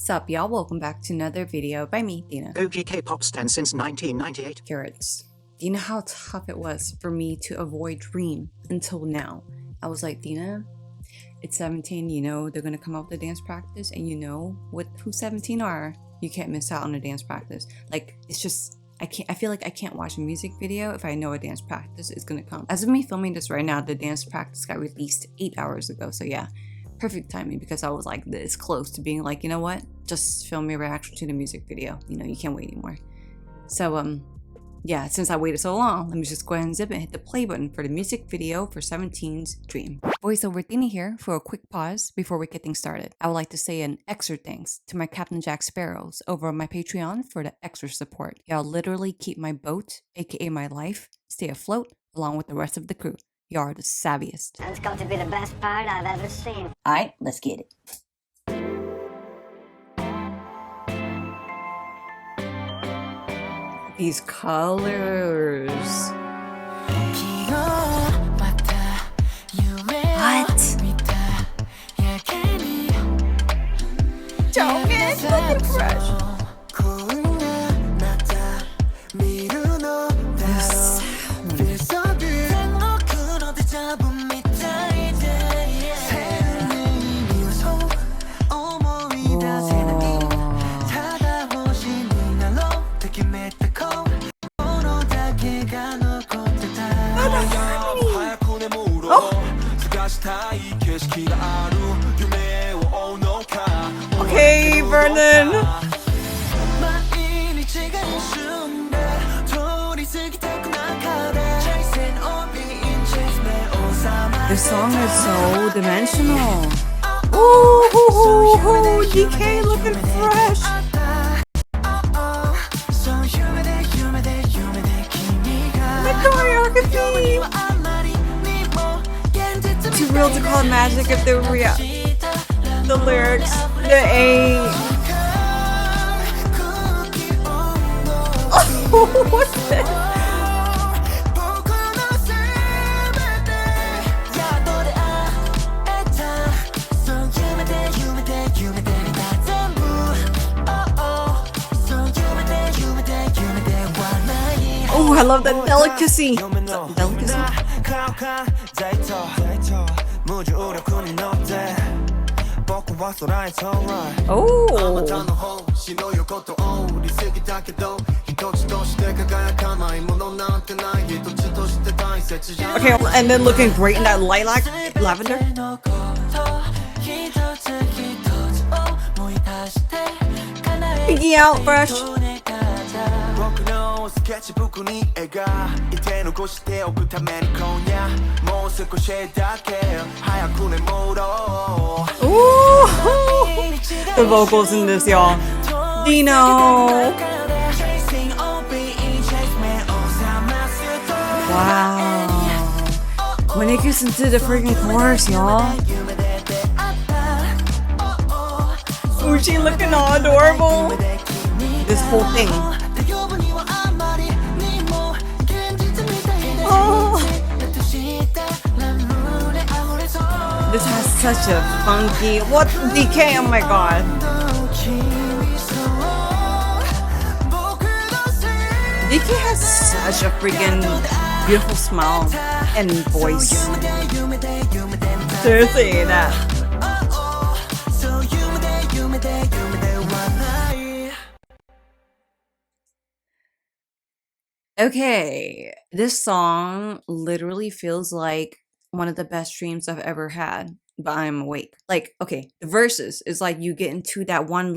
Sup y'all, welcome back to another video by me, Dina. OG K-pop stan since 1998. Carrots. Do you know how tough it was for me to avoid Dream until now? I was like, Dina, it's 17, you know they're gonna come out with a dance practice, and you know what who 17 are. You can't miss out on a dance practice. Like, it's just, I feel like I can't watch a music video if I know a dance practice is gonna come. As of me filming this right now, the dance practice got released 8 hours ago, so yeah. Perfect timing, because I was like this close to being like, you know what, just film your reaction to the music video, you know, you can't wait anymore. So yeah, since I waited so long, let me just go ahead and zip it and hit the play button for the music video for 17's Dream. Voiceover Tina here for a quick pause before we get things started. I would like to say an extra thanks to my Captain Jack Sparrows over on my Patreon for the extra support. Y'all literally keep my boat, aka my life, stay afloat along with the rest of the crew. Y'all are the savviest. That's going to be the best part I've ever seen. Alright, let's get it. These colors. What? Don't get looking fresh. Okay, Vernon. This song is so dimensional. Ooh, DK looking fresh. The choreography. Too real to call it magic if they were real. The lyrics, the A. Oh, what's this? Oh, I love that delicacy. Delicacy? Oh. Okay, and then looking great in that lilac lavender. Piggy out fresh. Ooh, the vocals in this, y'all. Dino. Wow. When it gets into the freaking chorus, y'all. Uchi looking all adorable. This whole thing. Oh. This has such a funky, what, DK, oh my god. DK has such a freaking beautiful smile and voice. Seriously, that. Okay, this song literally feels like one of the best dreams I've ever had, but I'm awake. Like, okay, the verses is like you get into that one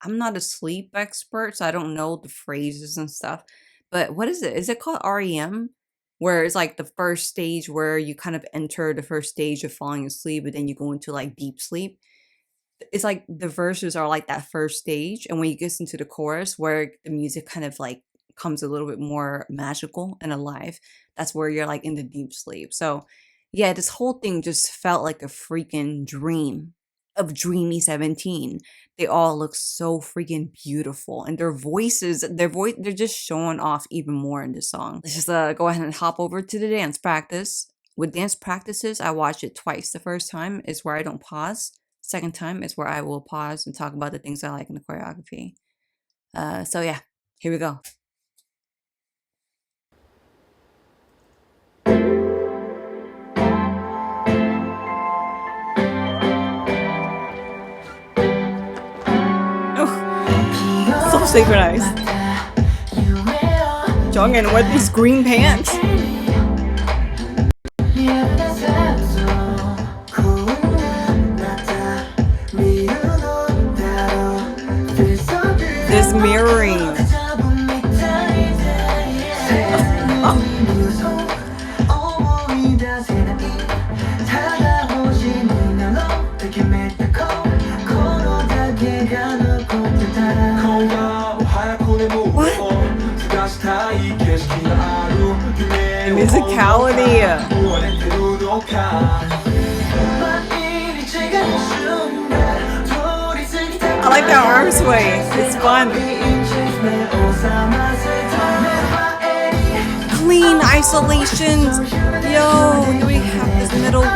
I'm not a sleep expert, so I don't know the phrases and stuff. But what is it? Is it called REM? Where it's like the first stage where you kind of enter the first stage of falling asleep, but then you go into like deep sleep. It's like the verses are like that first stage, and when you get into the chorus where the music kind of like comes a little bit more magical and alive, that's where you're like in the deep sleep. So yeah, this whole thing just felt like a freaking dream of dreamy 17. They all look so freaking beautiful, and their voices, they're just showing off even more in this song. Let's just go ahead and hop over to the dance practice. With dance practices, I watched it twice. The first time is where I don't pause, Second time is where I will pause and talk about the things I like in the choreography. So yeah, here we go. Oh, so synchronized. Jongin with these green pants. This mirroring. The musicality. I like that arm sway. It's fun. Clean isolations. Yo, do we have this middle group?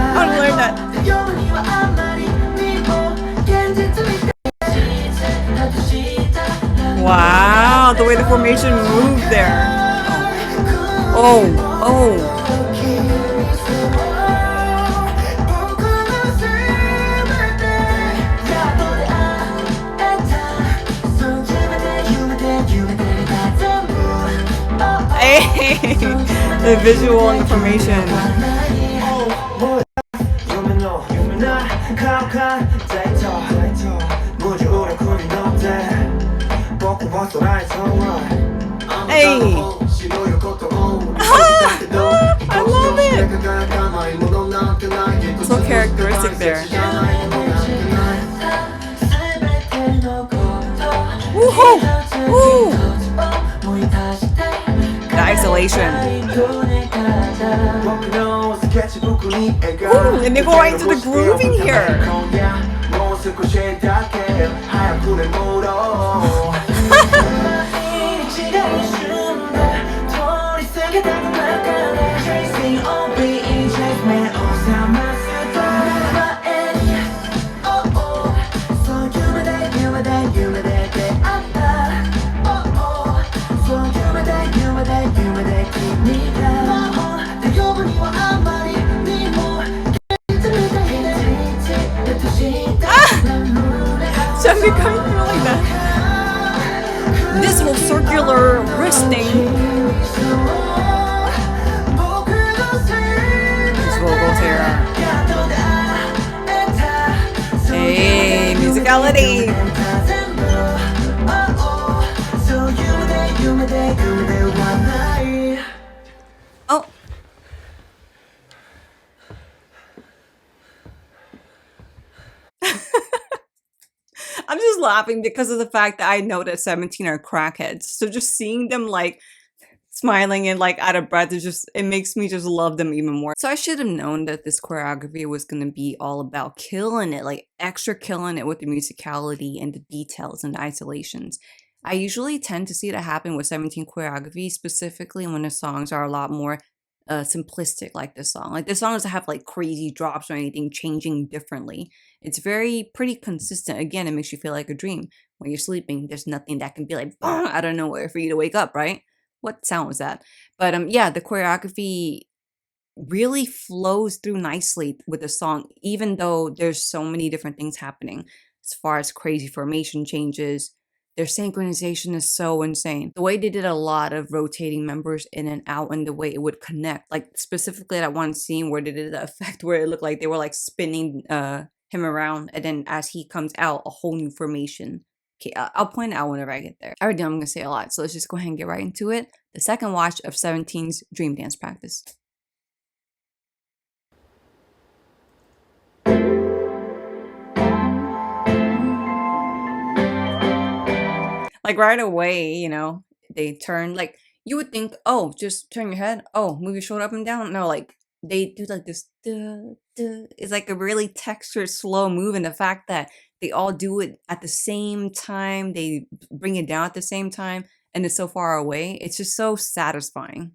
I want to learn that. Wow, the way the formation moved there. Oh, oh. Hey, the visual and the formation. Hey! I love it! So characteristic there. Woohoo! Woo! The isolation. Ooh, and they go right into the grooving here. This whole circular wristing. These vocals here. Hey, musicality. Oh. I'm just laughing because of the fact that I know that 17 are crackheads. So just seeing them like smiling and like out of breath is just, it makes me just love them even more. So I should have known that this choreography was going to be all about killing it, like extra killing it with the musicality and the details and the isolations. I usually tend to see that happen with 17 choreography, specifically when the songs are a lot more simplistic like this song. Like this song doesn't have like crazy drops or anything changing differently. It's pretty consistent. Again, it makes you feel like a dream. When you're sleeping, there's nothing that can be like out of nowhere for you to wake up, right? What sound was that? But yeah, the choreography really flows through nicely with the song, even though there's so many different things happening as far as crazy formation changes. Their synchronization is so insane. The way they did a lot of rotating members in and out and the way it would connect. Like specifically that one scene where they did the effect where it looked like they were like spinning him around, and then as he comes out, a whole new formation. Okay, I'll point it out whenever I get there. I already know I'm going to say a lot, so let's just go ahead and get right into it. The second watch of 17's Dream Dance practice. Like right away, you know, they turn, like you would think, oh, just turn your head. Oh, move your shoulder up and down. No, like they do like this. It's like a really textured, slow move. And the fact that they all do it at the same time, they bring it down at the same time, and it's so far away. It's just so satisfying.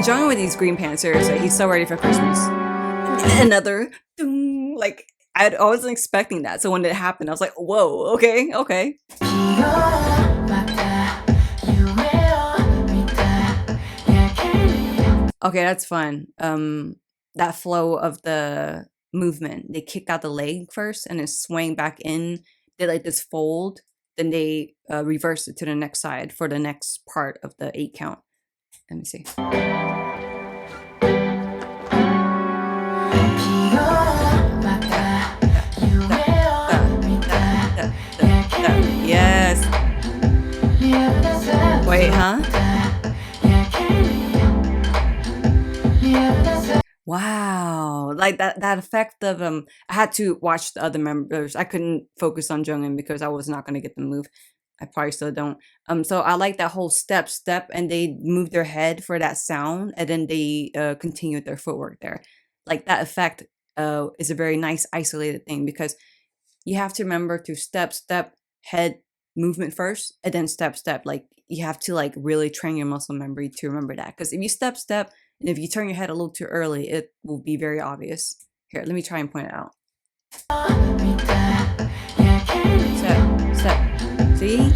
enjoying with these green pantsers. He's so ready for Christmas. Another doom, like I wasn't expecting that. So when it happened, I was like, whoa, okay, okay. Okay, that's fun. That flow of the movement. They kicked out the leg first and then swing back in. They like this fold, then they reverse it to the next side for the next part of the 8 count. Let me see. Yes. Wait, huh? Wow, like that effect of I had to watch the other members. I couldn't focus on Jungin because I was not going to get the move. I probably still don't. So I like that whole step, and they move their head for that sound, and then they continue their footwork there. Like that effect is a very nice isolated thing because you have to remember to step, head movement first, and then step. Like you have to like really train your muscle memory to remember that. Because if you step, and if you turn your head a little too early, it will be very obvious. Here, let me try and point it out. Step. See?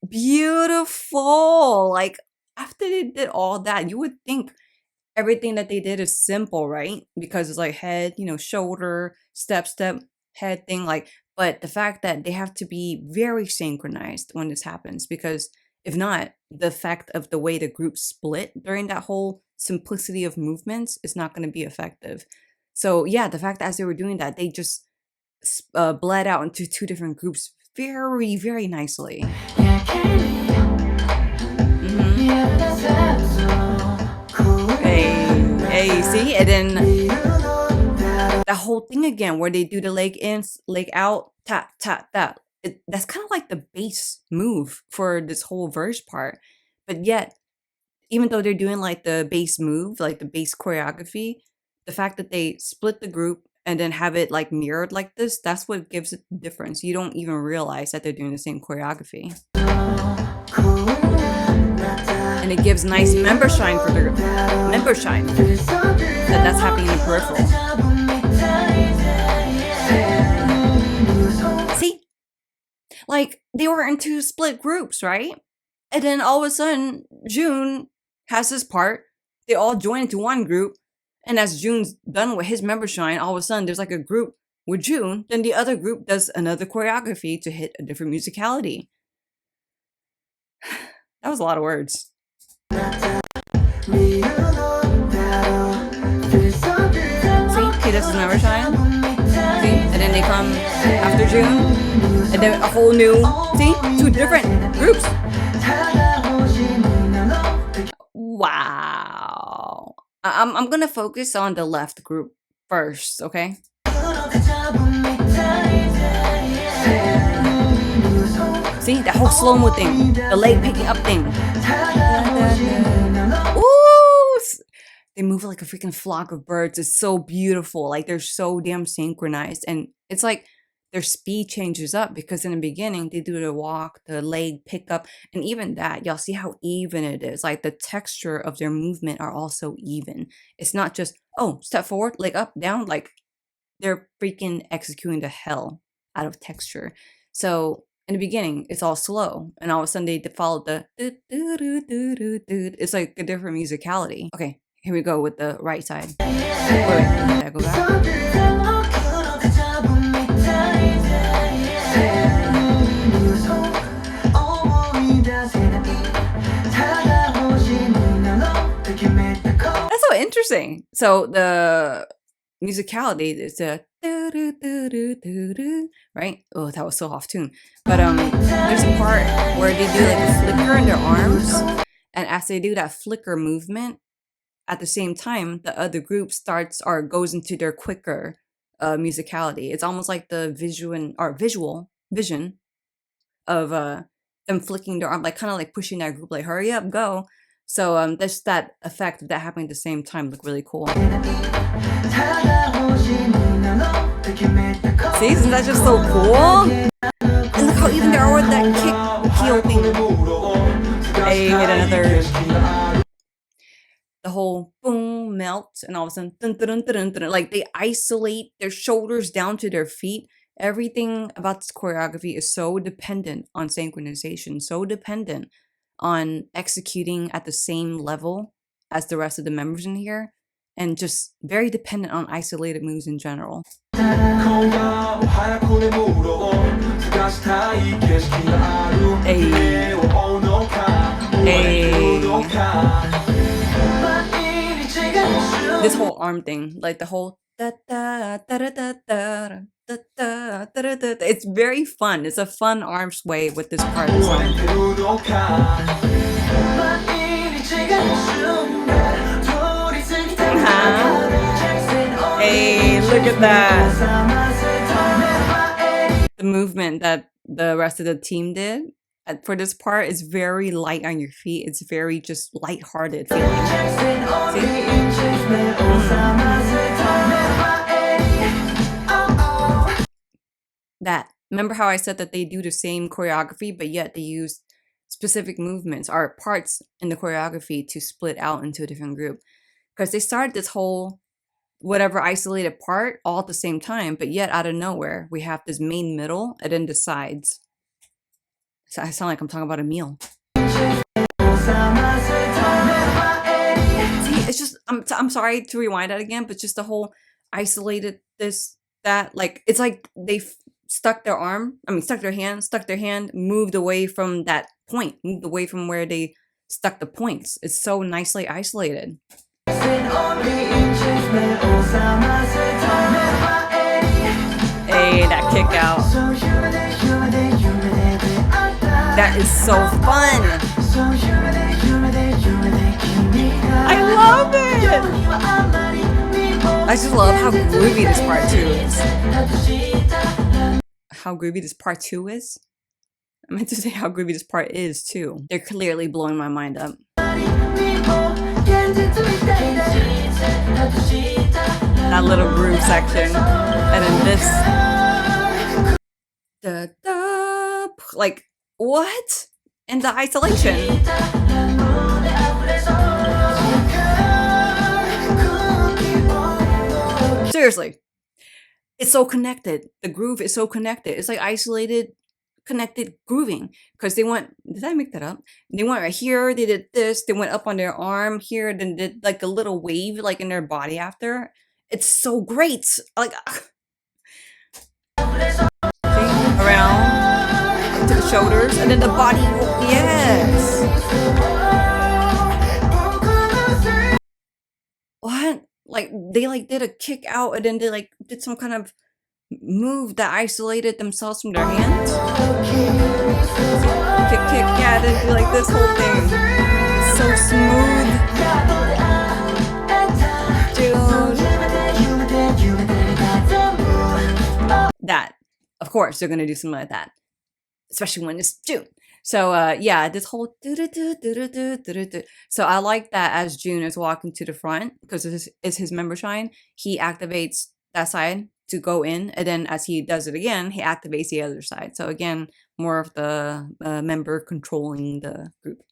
Beautiful. Like after they did all that, you would think everything that they did is simple, right? Because it's like head, shoulder, step, head thing. Like, but the fact that they have to be very synchronized when this happens, because if not, the fact of the way the group split during that whole simplicity of movements is not going to be effective. So yeah, the fact that as they were doing that, they just bled out into 2 different groups very, very nicely. Hey, see? And then the whole thing again, where they do the leg in, leg out, tap, tap. That's kind of like the base move for this whole verse part. But yet, even though they're doing like the base move, like the base choreography, the fact that they split the group and then have it like mirrored like this, that's what gives it the difference. You don't even realize that they're doing the same choreography. And it gives nice member shine for the group. Member shine. That's happening in the peripheral. See? Like, they were in 2 split groups, right? And then all of a sudden, June has his part. They all join into one group. And as June's done with his member shine, all of a sudden there's like a group with June. Then the other group does another choreography to hit a different musicality. That was a lot of words. See, he does his member shine. See, and then they come after June. And then a whole new, see, 2 different groups. Wow. I'm gonna focus on the left group first, okay? See, that whole slow-mo thing, the leg picking up thing. Ooh! They move like a freaking flock of birds. It's so beautiful. Like, they're so damn synchronized. And it's like their speed changes up because in the beginning, they do the walk, the leg pick up, and even that, y'all see how even it is. Like, the texture of their movement are also even. It's not just, oh, step forward, leg up, down. Like, they're freaking executing the hell out of texture. So in the beginning, it's all slow, and all of a sudden they follow the it's like a different musicality. Okay, here we go with the right side. Wait, I go back. That's so interesting. So the musicality is a right? Oh, that was so off tune. But there's a part where they do like a flicker in their arms, and as they do that flicker movement, at the same time, the other group starts or goes into their quicker musicality. It's almost like the visual vision of them flicking their arm, like kind of like pushing that group, like hurry up, go. So there's that effect of that happening at the same time. Look really cool. See, isn't that just so cool? And look how even they are with that kick heel thing. Hey, hit another the whole boom melt, and all of a sudden, dun, dun, dun, dun, dun, like they isolate their shoulders down to their feet. Everything about this choreography is so dependent on synchronization, so dependent on executing at the same level as the rest of the members in here, and just very dependent on isolated moves in general. This whole arm thing, like the whole da da da da da da da da da da, it's very fun. It's a fun arm sway with this part of the song. Hey, look at that. The movement that the rest of the team did for this part is very light on your feet. It's very just lighthearted feeling. That. Remember how I said that they do the same choreography, but yet they use specific movements or parts in the choreography to split out into a different group? Because they started this whole whatever isolated part all at the same time, but yet out of nowhere, we have this main middle and then the sides. So I sound like I'm talking about a meal. See, it's just, I'm sorry to rewind that again, but just the whole isolated that, like, it's like they stuck their hand, moved away from that point, moved away from where they stuck the points. It's so nicely isolated. Hey, that kick out. That is so fun. I love it. I just love how groovy this part 2 is. How groovy this part 2 is? I meant to say how groovy this part is too. They're clearly blowing my mind up. That little groove section. And then this. Da, da, like, what? And the isolation. Seriously. It's so connected. The groove is so connected. It's like isolated, connected grooving. Because they went, did I make that up? They went right here, they did this, they went up on their arm here, then did like a little wave like in their body after. It's so great. Like, around to the shoulders, and then the body, yes. What? Like, they like did a kick out, and then they like did some kind of move that isolated themselves from their hands. Kick, kick, yeah, they do like this whole thing. It's so smooth. Dude. That, of course, they're gonna do something like that, especially when it's June. So yeah, this whole so I like that as June is walking to the front, because this is his member shine, he activates that side to go in, and then as he does it again, he activates the other side. So again, more of the member controlling the group.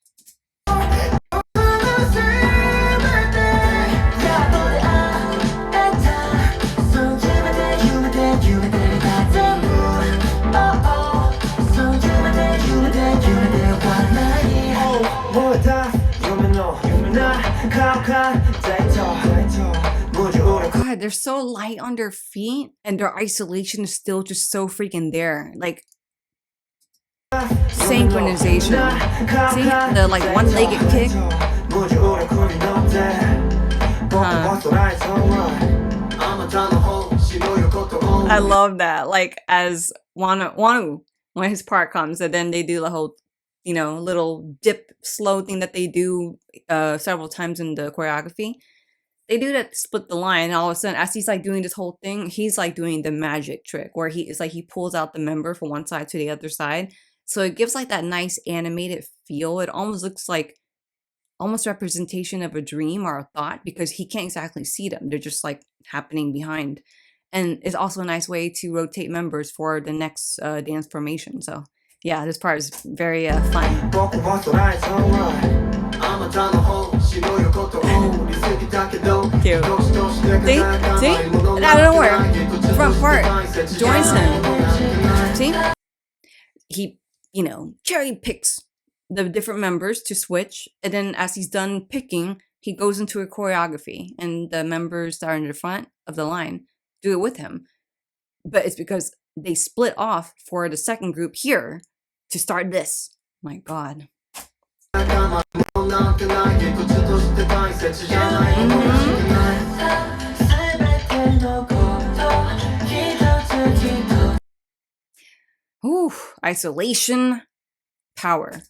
God, they're so light on their feet, and their isolation is still just so freaking there. Like, synchronization. See, the like one-legged kick. I love that. Like, as Wanu, when his part comes, and then they do the whole, you know, little dip slow thing that they do several times in the choreography. They do that to split the line, and all of a sudden, as he's like doing this whole thing, he's like doing the magic trick where he pulls out the member from one side to the other side. So it gives like that nice animated feel. It almost looks like almost representation of a dream or a thought, because he can't exactly see them. They're just like happening behind. And it's also a nice way to rotate members for the next dance formation. So yeah, this part is very fun. Cute. See? See? And out of nowhere, the front part joins him. See? He, cherry picks the different members to switch, and then as he's done picking, he goes into a choreography, and the members that are in the front of the line do it with him. But it's because they split off for the second group here to start this. My God. Ooh, isolation, power.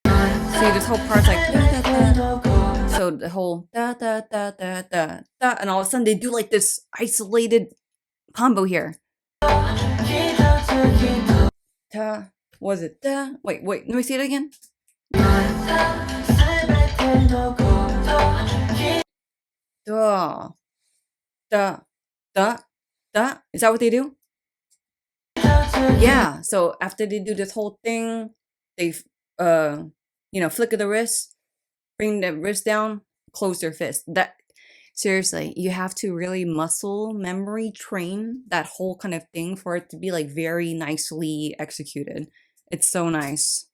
See, this whole part's like da, da, da. So the whole da da da da da da, and all of a sudden they do like this isolated combo here. Da, was it da? Wait, let me see it again. Da, da, da, da. Is that what they do? Yeah. So after they do this whole thing, they flicker the wrist, bring the wrist down, close their fist. That seriously, you have to really muscle memory train that whole kind of thing for it to be like very nicely executed. It's so nice.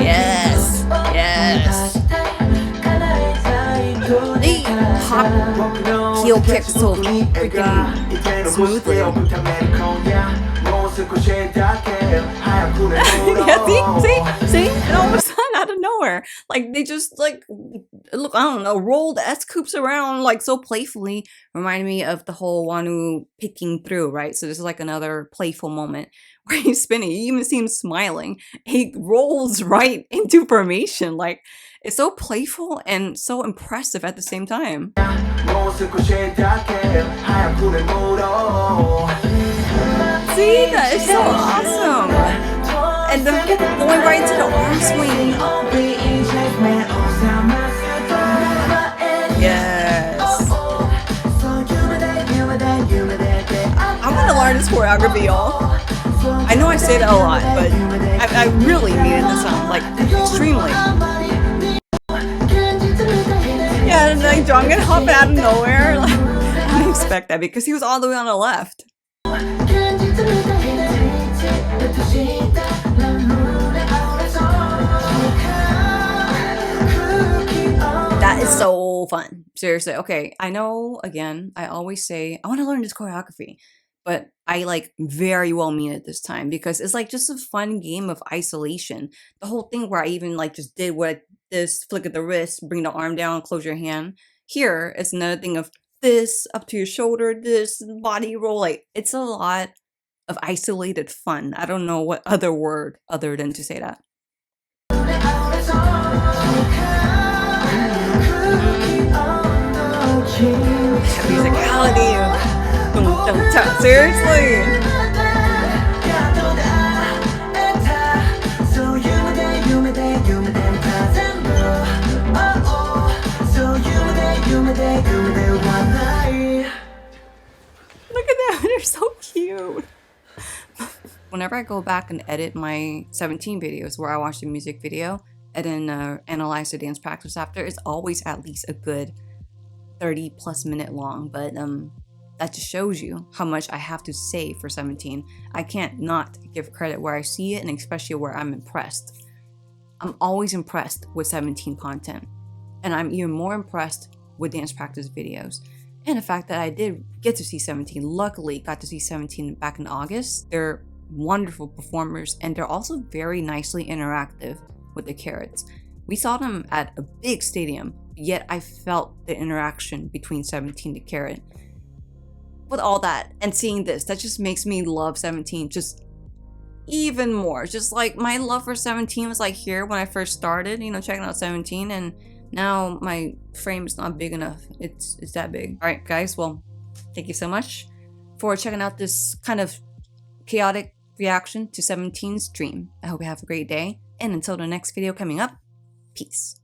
Yes. They hop heel kick so freaking smoothly. Yeah, see? And all of a sudden, out of nowhere, like they just look, I don't know, roll the S-coops around like so playfully. Remind me of the whole Wanu picking through, right? So this is like another playful moment where he's spinning. You even see him smiling. He rolls right into formation. Like, it's so playful and so impressive at the same time. See, that is so awesome. And then going right into the arm swing. Yes. I'm gonna learn this choreography, y'all. I know I say that a lot, but I really needed this song, like extremely. Yeah, and like John gonna hop out of nowhere. Like, I didn't expect that because he was all the way on the left. That is so fun. Seriously. Okay, I know, again, I always say, I want to learn this choreography. But I like very well mean it this time because it's like just a fun game of isolation. The whole thing where I even like just did what this, flick of the wrist, bring the arm down, close your hand. Here, it's another thing of this, up to your shoulder, this, body roll. Like, it's a lot of isolated fun. I don't know what other word other than to say that. Musicality. Seriously. Look at them, they're so cute. Whenever I go back and edit my 17 videos where I watch the music video and then analyze the dance practice after, it's always at least a good 30+ minute long, but that just shows you how much I have to say for 17. I can't not give credit where I see it, and especially where I'm impressed. I'm always impressed with 17 content, and I'm even more impressed with dance practice videos. And the fact that I did get to see 17, luckily got to see 17 back in August. They're wonderful performers, and they're also very nicely interactive with the carrots. We saw them at a big stadium, yet I felt the interaction between 17 to carrot. With all that and seeing this, that just makes me love 17 just even more. Just like my love for 17 was like here when I first started, checking out 17, and now my frame is not big enough. It's that big. All right, guys. Well, thank you so much for checking out this kind of chaotic reaction to 17's dream. I hope you have a great day, and until the next video coming up, peace.